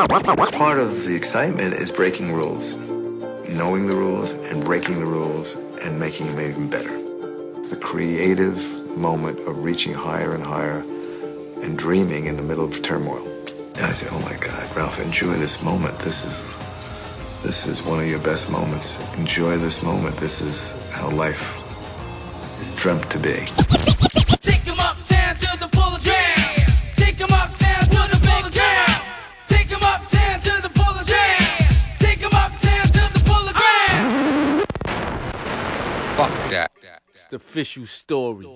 Part of the excitement is breaking rules. Knowing the rules and breaking the rules and making them even better. The creative moment of reaching higher and higher and dreaming in the middle of turmoil. And I say, oh my God, Ralph, enjoy this moment. This is one of your best moments. Enjoy this moment. This is how life is dreamt to be. Take 'em uptown to the Polo Grounds. Take 'em uptown to the Polo Grounds. Take 'em uptown to the Polo Grounds. Take 'em uptown to the Polo Grounds. Fuck that. It's the official story.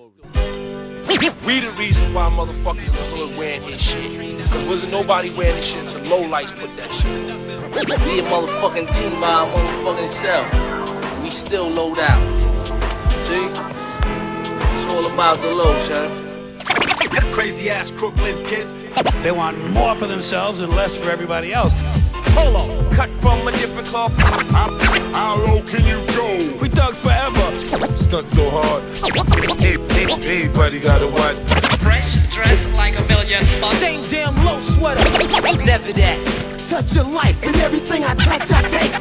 We the reason why motherfuckers in the hood wearing this shit. Cause wasn't nobody wearing this shit until lowlights put that shit. We a motherfucking team by our motherfucking self. We still low down. See? It's all about the low, son. Crazy ass Crooklyn kids. They want more for themselves and less for everybody else. Polo, Cut from a different cloth. How low can you go? we thugs forever. Stunt so hard. Hey, buddy, gotta watch. Fresh dressed like a million bucks. Same damn low sweater. Never that. Touch your life and everything I touch, I take.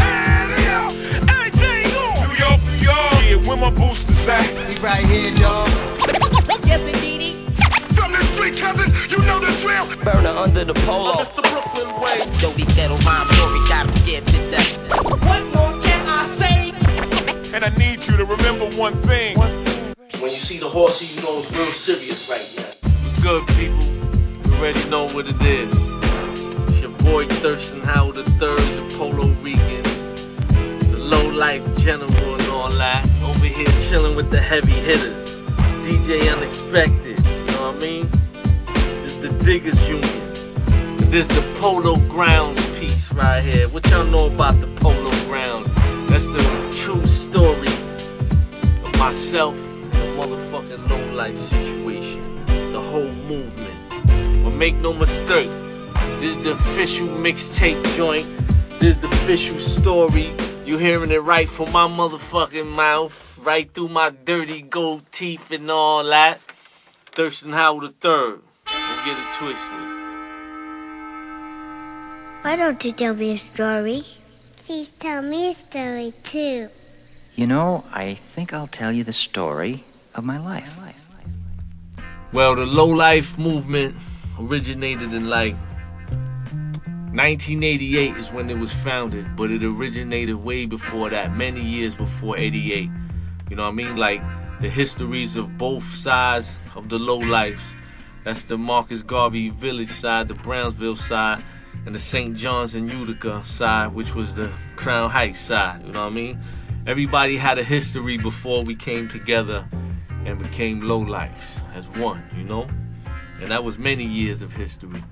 Everything on. New York, New York. Yeah, where my boosters at? We right here, dog. Yes, indeedy. From the street, cousin, you know the drill. Burner under the polo. That's the Brooklyn way. Yo, these little rhyme stories got 'em scared to death. What more can I say? And I need you to remember one thing. When you see the horsey, you know it's real serious right now. What's good, people? You already know what it is. It's your boy Thirstin Howl the Third, the Polo Rican, the low life general and all that. Over here chilling with the heavy hitters. DJ Unexpected, you know what I mean? It's the Diggers Union. This the Polo Grounds piece right here. What y'all know about the Polo Grounds? That's the true story of myself in a motherfucking low life situation. The whole movement. But make no mistake, this is the official mixtape joint. This is the official story. You hearing it right from my motherfucking mouth, right through my dirty gold teeth and all that. Thirstin Howl the Third. Don't get it twisted. Why don't you tell me a story? Please tell me a story too. You know, I think I'll tell you the story of my life. Well, the low life movement originated in like 1988 is when it was founded, but it originated way before that, many years before 88. You know what I mean? Like the histories of both sides of the low lives. That's the Marcus Garvey Village side, the Brownsville side, and the St. John's and Utica side, which was the Crown Heights side. You know what I mean? Everybody had a history before we came together and became low lives as one, you know? And that was many years of history.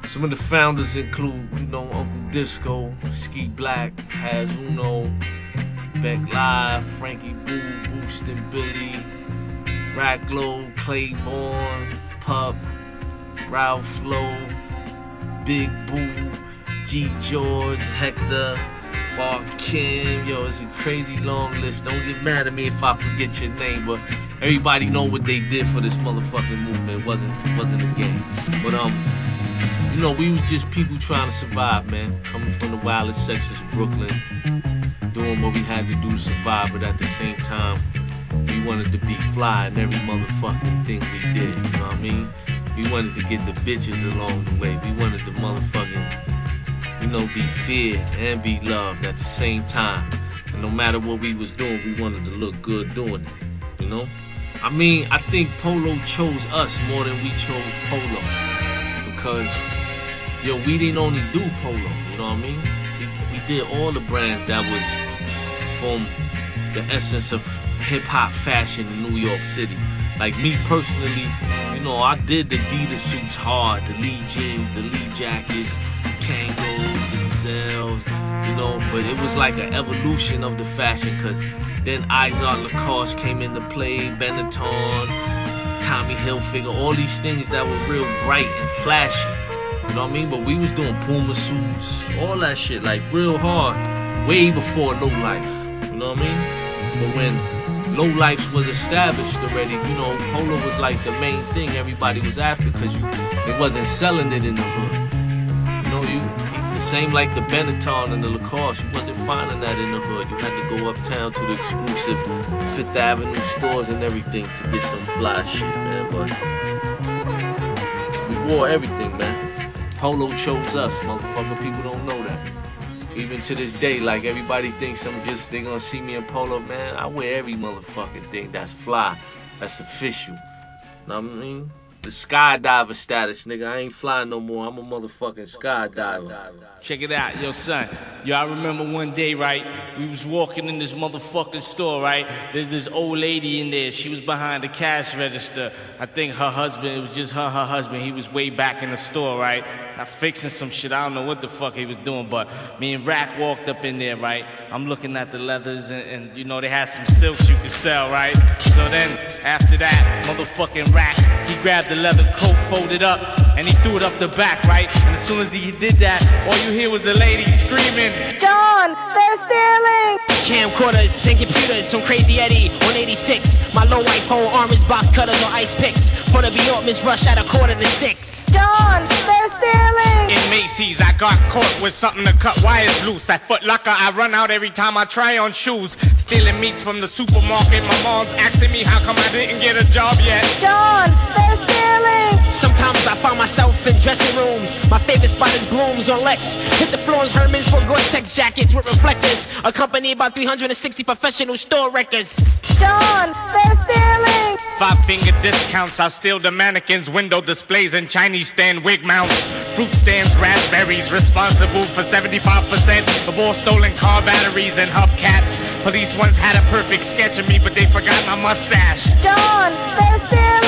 Some of the founders include, you know, Uncle Disco, Ski Black, Has Uno, Beck Live, Frankie Boo, Boostin' Billy, Racklow, Claiborne, Pup, Ralph Lowe, Big Boo, G George, Hector, Bar Kim. Yo, it's a crazy long list. Don't get mad at me if I forget your name, but everybody know what they did for this motherfucking movement. It wasn't a game. But you know, we was just people trying to survive, man. Coming from the wildest sections of Brooklyn, doing what we had to do to survive, but at the same time, we wanted to be fly in every motherfucking thing we did, you know what I mean? We wanted to get the bitches along the way. We wanted to motherfucking, you know, be feared and be loved at the same time. And no matter what we was doing, we wanted to look good doing it, you know? I mean, I think Polo chose us more than we chose Polo. Because, yo, we didn't only do Polo, you know what I mean? We did all the brands that was from the essence of hip-hop fashion in New York City. Like me personally, you know, I did the Adidas suits hard, the Lee jeans, the Lee jackets, Kangos, the Gazelles, you know, but it was like an evolution of the fashion, because then Izard Lacoste came into play, Benetton, Tommy Hilfiger, all these things that were real bright and flashy, you know what I mean? But we was doing Puma suits, all that shit, like real hard, way before Low Life, you know what I mean? But when Low Life was established already, you know, Polo was like the main thing everybody was after, because it wasn't selling it in the hood. Same like the Benetton and the Lacoste. You wasn't finding that in the hood. You had to go uptown to the exclusive Fifth Avenue stores and everything to get some fly shit, man. But we wore everything, man. Polo chose us, motherfucker. People don't know that. Even to this day, like everybody thinks they gonna see me in Polo, man. I wear every motherfucking thing that's fly, that's official. Know what I mean? The skydiver status, nigga. I ain't flying no more. I'm a motherfucking skydiver. Check it out, yo, son. Yo, I remember one day, right? We was walking in this motherfucking store, right? There's this old lady in there. She was behind the cash register. I think her husband, it was just her husband. He was way back in the store, right? Not fixing some shit. I don't know what the fuck he was doing, but me and Rack walked up in there, right? I'm looking at the leathers, and you know, they had some silks you could sell, right? So then, after that, motherfucking Rack, he grabbed the leather coat, folded up, and he threw it up the back, right? And as soon as he did that, all you hear was the lady screaming, John, they're stealing! Camcorders and computers, some crazy Eddie on 86. My low wife whole arm is box cutters or ice picks. For the Bjorkman's rush at 5:45. John, they're stealing! In Macy's, I got caught with something to cut wires loose. At Foot Locker, I run out every time I try on shoes. Stealing meats from the supermarket. My mom's asking me how come I didn't get a job yet. John, they're stealing! Sometimes I find myself in dressing rooms. My favorite spot is Blooms on Lex. Hit the floor in Herman's for Gore-Tex jackets with reflectors. Accompanied by 360 professional store records. John, they're stealing! 5-finger discounts, I steal the mannequins, window displays, and Chinese stand wig mounts. Fruit stands, raspberries, responsible for 75% of all stolen car batteries and hubcaps. Police once had a perfect sketch of me, but they forgot my mustache. John, they're stealing!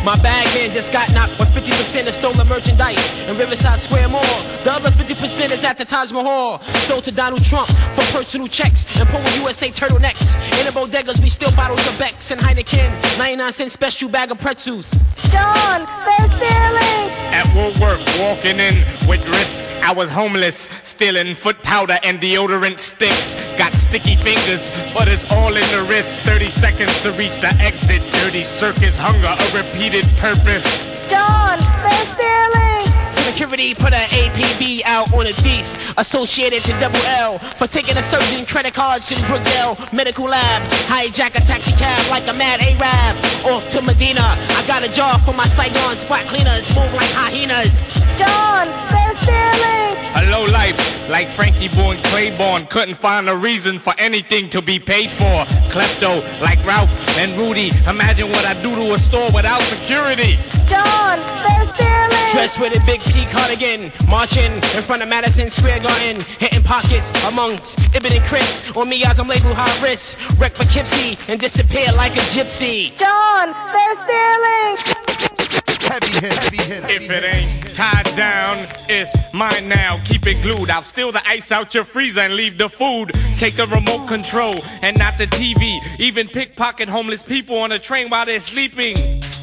My bag man just got knocked with 50% of stolen merchandise in Riverside Square Mall. The other 50% is at the Taj Mahal. Sold to Donald Trump for personal checks and Polo USA turtlenecks. In the bodegas we steal bottles of Beck's and Heineken. 99-cent special bag of pretzels. John, they're stealing! At Woolworth, walking in with risk. I was homeless, stealing foot powder and deodorant sticks. Got sticky fingers, but it's all in the wrist. 30 seconds to reach the exit. Dirty circus, hunger, a repeated purpose. John, they're stealing! Security put an APB out on a thief associated to Double L for taking a surgeon credit cards in Brookdale Medical Lab. Hijack a taxi cab like a mad Arab. Off to Medina, I got a jar for my Saigon spot cleaners. Move like hyenas. John, they're stealing! A low life, like Frankie Boone Claiborne, couldn't find a reason for anything to be paid for. Klepto, like Ralph and Rudy, imagine what I do to a store without security. John, they're stealing! Dressed with a big P cardigan, marching in front of Madison Square Garden, hitting pockets amongst Ibn and Chris. On me as I'm labeled high risk, wreck Poughkeepsie and disappear like a gypsy. John, they're stealing! Hevehitta. If it ain't tied down, it's mine now. Keep it glued. I'll steal the ice out your freezer and leave the food. Take the remote control and not the TV. Even pickpocket homeless people on a train while they're sleeping.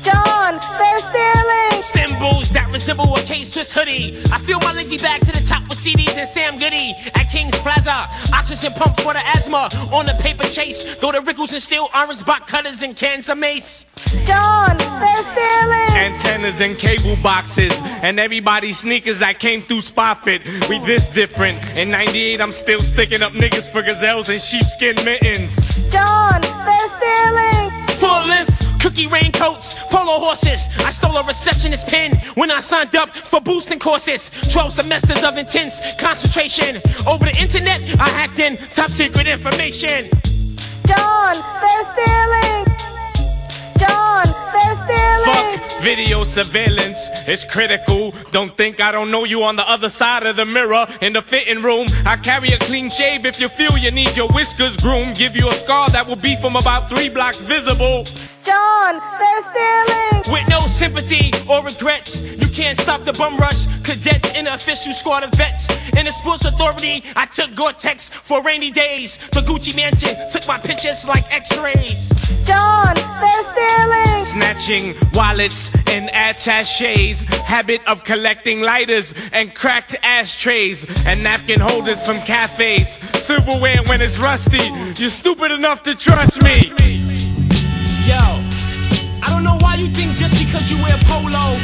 John, they're stealing! Symbols that resemble a K-Swiss hoodie. I feel my lazy bag to the top with CDs and Sam Goody. At King's Plaza, oxygen pump for the asthma. On the paper chase, go to Rickles and steal orange box cutters and cans of mace. John, they're stealing! Antennas and cable boxes, and everybody's sneakers that came through Spotfit. We this different. In 98, I'm still sticking up niggas for gazelles and sheepskin mittens. John, they're stealing! Full length cookie raincoats, polo horses. I stole a receptionist pin when I signed up for boosting courses. 12 semesters of intense concentration. Over the internet, I hacked in top secret information. John, they're stealing! John, they're stealing! Fuck video surveillance, it's critical. Don't think I don't know you on the other side of the mirror. In the fitting room, I carry a clean shave if you feel you need your whiskers groomed. Give you a scar that will be from about 3 blocks visible. John, they're stealing! With no sympathy or regrets, you can't stop the bum rush. Cadets in the official squad of vets. In the sports authority, I took Gore-Tex for rainy days. The Gucci mansion took my pictures like x-rays. John, they're stealing! Snatching wallets and attachés. Habit of collecting lighters and cracked ashtrays. And napkin holders from cafes. Silverware when it's rusty. You're stupid enough to trust me. Yo, I don't know why you think just because you wear polo,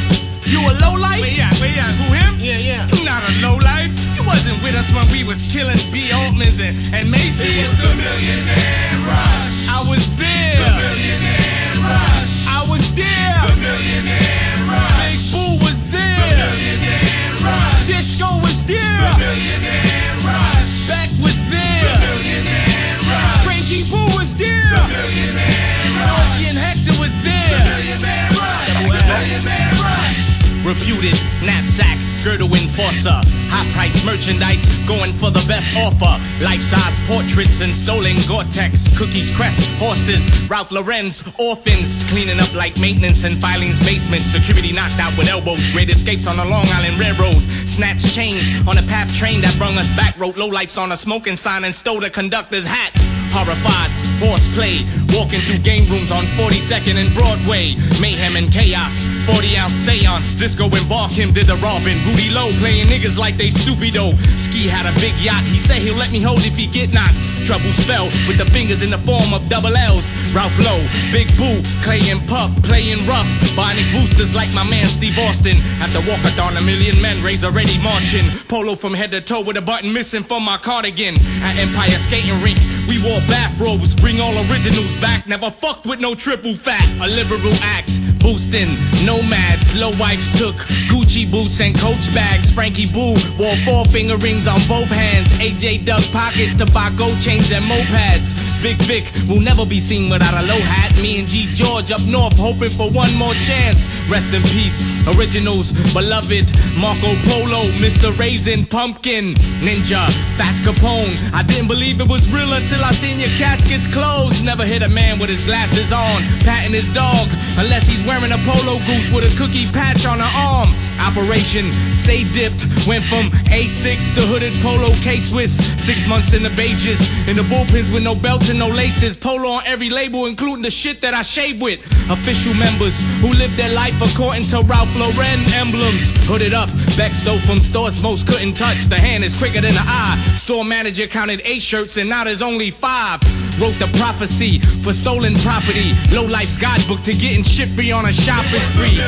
you a lowlife? Wait, yeah, who, him? Yeah. You not a lowlife. You a with us when we was killing B. Altmans and Macy's. It was the Millionaire Rush. I was there. The Millionaire Rush. I was there. The Millionaire Rush. Big Boo was there. The Millionaire Rush. Disco was there. The Millionaire Rush. Beck was there. The Millionaire Rush. Frankie Boo was there. The Millionaire Rush. Georgie and Hector was there. The Millionaire Rush. The Millionaire Rush. Reputed knapsack, girdle enforcer, high-price merchandise, going for the best offer. Life-size portraits and stolen Gore-Tex, cookies, Crest, horses, Ralph Lauren's, orphans, cleaning up like maintenance in filings basement. Security knocked out with elbows, great escapes on the Long Island Railroad. Snatched chains on a PATH train that brung us back. Wrote lowlifes on a smoking sign and stole the conductor's hat. Horrified, horseplay, walking through game rooms on 42nd and Broadway. Mayhem and chaos, 40-ounce seance. Disco and Barkim did the robbing. Rudy Lowe playing niggas like they stupido. Ski had a big yacht, he said he'll let me hold if he get knocked. Trouble spell with the fingers in the form of double L's. Ralph Lowe, Big Boo, Clay and Pup, playing rough. Bionic boosters like my man Steve Austin. At the walkathon, 1 million men raise already marching. Polo from head to toe with a button missing from my cardigan. At Empire Skating Rink, we wore bathrobes, bring all originals back. Never fucked with no triple fat. A liberal act, boosting nomads. Low wipes took Gucci boots and Coach bags. Frankie Boo wore 4-finger rings on both hands. AJ dug pockets to buy gold chains and mopeds. Big Vic will never be seen without a low hat. Me and G George up north hoping for one more chance. Rest in peace, originals, beloved Marco Polo, Mr. Raisin, Pumpkin, Ninja, Fats Capone. I didn't believe it was real until I seen your caskets closed. Never hit a man with his glasses on, patting his dog, unless he's wearing a polo goose with a cookie patch on her arm. Operation Stay Dipped went from A6 to hooded polo K-Swiss. 6 months in the Bages, in the bullpens with no belts and no laces. Polo on every label, including the shit that I shave with. Official members who live their life according to Ralph Lauren emblems. Hooded up, Beck stole from stores most couldn't touch. The hand is quicker than the eye. Store manager counted 8 shirts and now there's only 5. Wrote the prophecy for stolen property. Low life's guidebook to getting shit free on a shopping spree.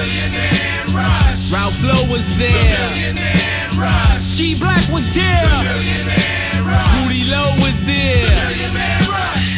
Ralph Lowe was there. Ski Black was there. Rudy Lowe was there.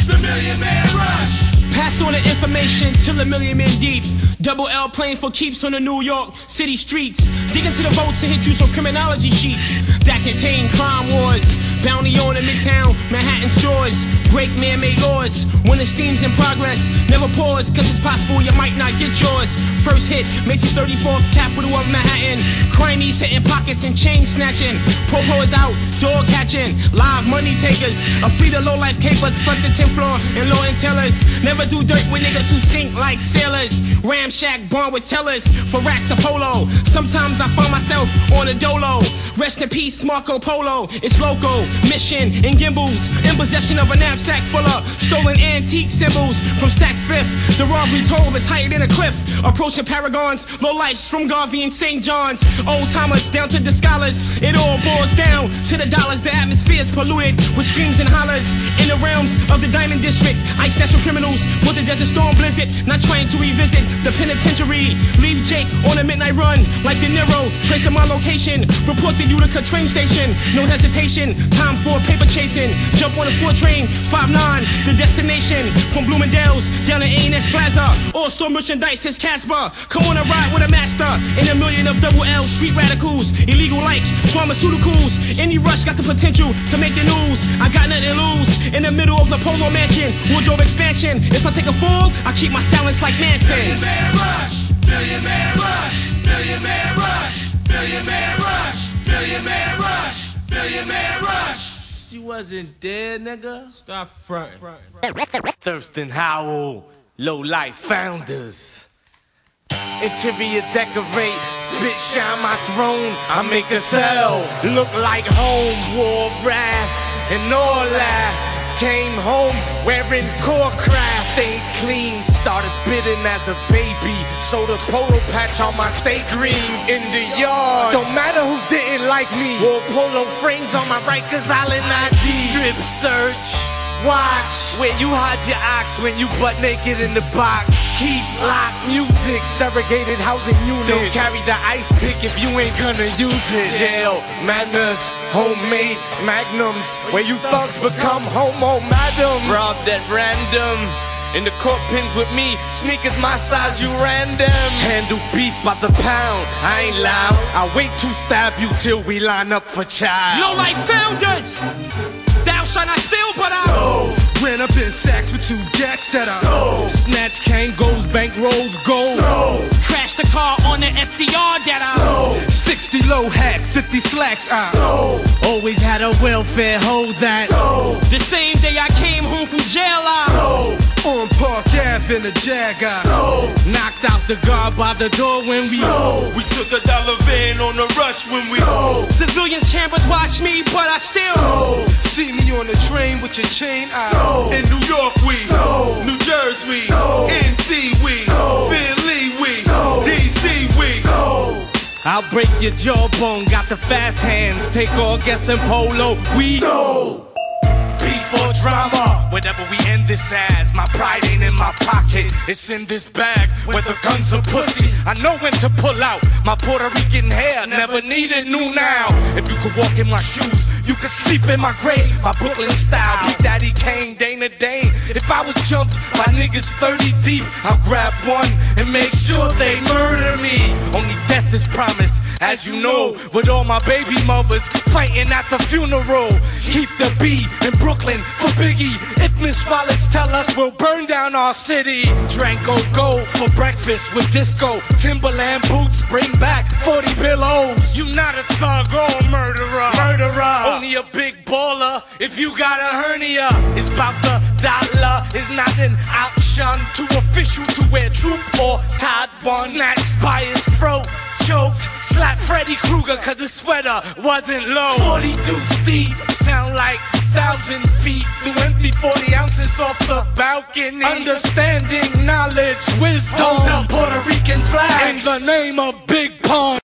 The Million Man Rush. Pass on the information till a million men deep. Double L playing for keeps on the New York City streets. Dig into the votes and hit you some criminology sheets that contain crime wars. Bounty on the Midtown, Manhattan stores. Break man-made laws. When the steam's in progress, never pause, cause it's possible you might not get yours. First hit, Macy's 34th, capital of Manhattan. Crime eats hitting pockets and chain snatching. Popo is out, dog catching. Live money takers. A fleet of low-life capers, front the 10th floor and law and tellers. Never do dirt with niggas who sink like sailors. Ramshack barn with tellers for racks of polo. Sometimes I find myself on a dolo. Rest in peace, Marco Polo. It's local, mission, and gimbals. In possession of a knapsack full of stolen antique symbols from Saks Fifth. The robbery toll is higher than a cliff. Approaching paragons, low lights from Garvey and St. John's. Old timers down to the scholars. It all boils down to the dollars. The atmosphere's polluted with screams and hollers. In the realms of the Diamond District, ice national criminals put to death a storm blizzard. Not trying to revisit the penitentiary. Leave Jake on a midnight run like De Niro. Tracing my location. Report the Utica train station. No hesitation. Time for paper chasing. Jump on a 4 train. 5-9. The destination. From Bloomingdale's down to A&S Plaza. All store merchandise says Casper. Come on a ride with a master. In a million of double L street radicals. Illegal like pharmaceuticals. Any rush got the potential to make the news. I got nothing to lose. In the middle of the Polo Mansion. Wardrobe expansion. If I take a fall, I keep my silence like Manson. Million Man Rush. Million Man Rush. Million Man Rush. Million Man Rush. Million Man Rush. Million Man Rush. She wasn't there, nigga. Stop frontin'. Thirstin Howl, low life founders. Interior decorate, spit shine my throne. I make a cell look like home. War wrath and all that. Came home wearing core craft. Stayed clean, started bidding as a baby. Sold a polo patch on my state green. In the yard, don't matter who didn't like me. Wore polo frames on my Rikers Island ID. Strip search, Watch where you hide your ox when you butt naked in the box. Keep lock music, segregated housing unit. Don't carry the ice pick if you ain't gonna use it. Jail, madness, homemade magnums, where you thugs become homo madams. Robbed at random. In the court pins with me, sneakers my size, you random. Handle beef by the pound, I ain't loud. I wait to stab you till we line up for child. Low life founders, thou shalt not steal, but I Ran up in sacks for 2 gats that I Snatch Kangos, bankrolls, gold. crashed the car on the FDR that I 60 low hats, 50 slacks I Always had a welfare hoe that the same day I came home from jail I on Park Ave in a Jag I knocked out the guard by the door when we took a dollar van on the rush when we civilians cameras watch me, but I still see me on the train with your chain I in New York we New Jersey we NC we Philly we DC we I'll break your jawbone, got the fast hands. Take all guess and Polo, we beef or drama. Whatever we end this as, my pride ain't in my pocket, it's in this bag where the guns are pussy. I know when to pull out, my Puerto Rican hair never needed new now. If you could walk in my shoes, you could sleep in my grave. My Brooklyn style, Big Daddy Kane, Dana Dane. If I was jumped by niggas 30 deep, I'll grab one and make sure they murder me. Only death is promised, as you know, with all my baby mothers fighting at the funeral. Keep the B in Brooklyn for Biggie. If Miss Wallets tell us we'll burn down our city. Dranko Gold for breakfast with disco. Timberland boots bring back 40 billows. You not a thug or a murderer. Only a big baller if you got a hernia. It's about the dollar, it's not an option. Too official to wear troop or Todd Bun. Snatched by his throat, choked, slapped Freddy Krueger cause his sweater wasn't low. 42 deep, sound like 1,000 feet. Through empty 40 ounces off the balcony. Understanding, knowledge, wisdom. Hold the Puerto Rican flag in the name of Big Pun.